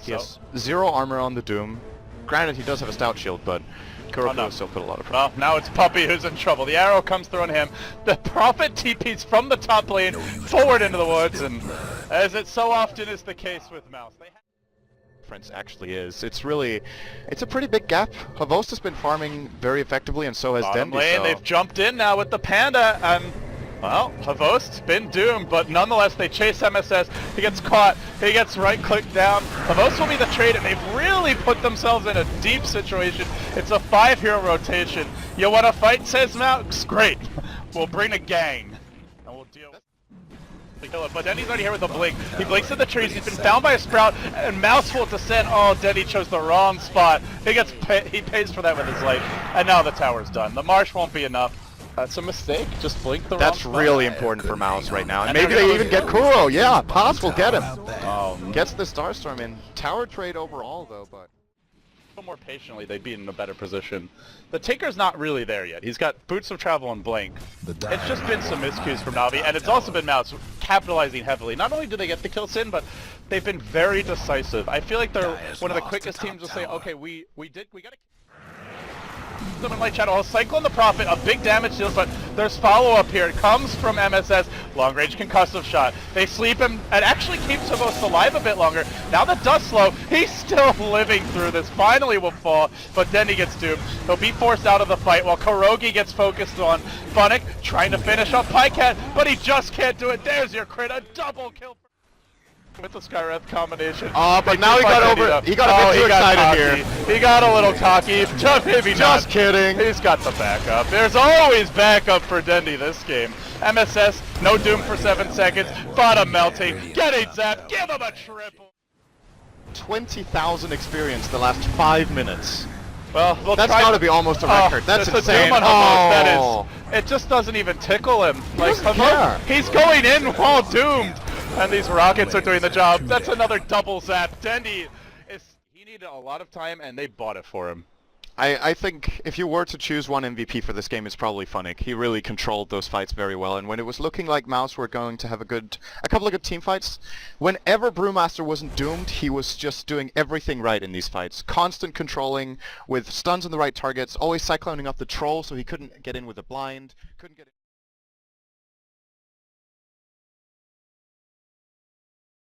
He has 0 armor on the Doom. Granted, he does have a stout shield, but Kuroko still put a lot of pressure. Well, now it's Puppey who's in trouble. The arrow comes through on him. The Prophet TPs from the top lane forward into the woods, and as it so often is the case with Mouse, Difference actually is. It's a pretty big gap. Havost has been farming very effectively, and so has bottom Dendi. lane, they've jumped in now with the Panda, and well, Havost's been doomed, but nonetheless they chase MSS. He gets caught. He gets right-clicked down. Havost will be the trade, and they've really put themselves in a deep situation. It's a 5-hero rotation. You want to fight, says Mouse? Great. We'll bring a gang, and we'll deal with to kill it. But Denny's already here with a blink. He blinks in the trees. He's been found by a Sprout, and Mouse will descend. Oh, Denny chose the wrong spot. He pays for that with his life, and now the tower's done. The marsh won't be enough. That's a mistake. Just blink the wrong spot. That's really important for Mouse right now. And maybe they even get Kuro. Yeah, Pass will get him. Gets the Starstorm in. Tower trade overall, though, but... A little more patiently, they'd be in a better position. The Tinker's not really there yet. He's got Boots of Travel and Blink. It's just been some miscues from Navi, and it's also been Mouse capitalizing heavily. Not only do they get the kill sin, but they've been very decisive. I feel like they're one of the quickest teams to say, okay, we got to... Someone light shadow, I'll cycle on the Prophet, a big damage deal, but there's follow-up here. It comes from MSS, long-range concussive shot. They sleep him, and actually keeps Havost alive a bit longer. Now the dust slow, he's still living through this, finally will fall, but then he gets doomed. He'll be forced out of the fight while Kurogi gets focused on Funnick, trying to finish off Pycat, but he just can't do it. There's your crit, a double kill with the Skywrath combination. Oh, but now he got a bit too excited here. He got a little cocky. Just kidding. He's got the backup. There's always backup for Dendi this game. MSS, no Doom for 7 seconds. Bottom melting. Getting zapped. Give him a triple. 20,000 experience the last 5 minutes. Well, that's got to be almost a record. That's insane. That is. It just doesn't even tickle him. Like, he's going in while doomed. And these rockets are doing the job. That's another double zap. Dendi, he needed a lot of time, and they bought it for him. I think if you were to choose one MVP for this game, it's probably Funnick. He really controlled those fights very well, and when it was looking like Mouse were going to have a couple of good team fights, whenever Brewmaster wasn't doomed, he was just doing everything right in these fights. Constant controlling with stuns on the right targets, always cycloning up the troll so he couldn't get in with a blind, couldn't get in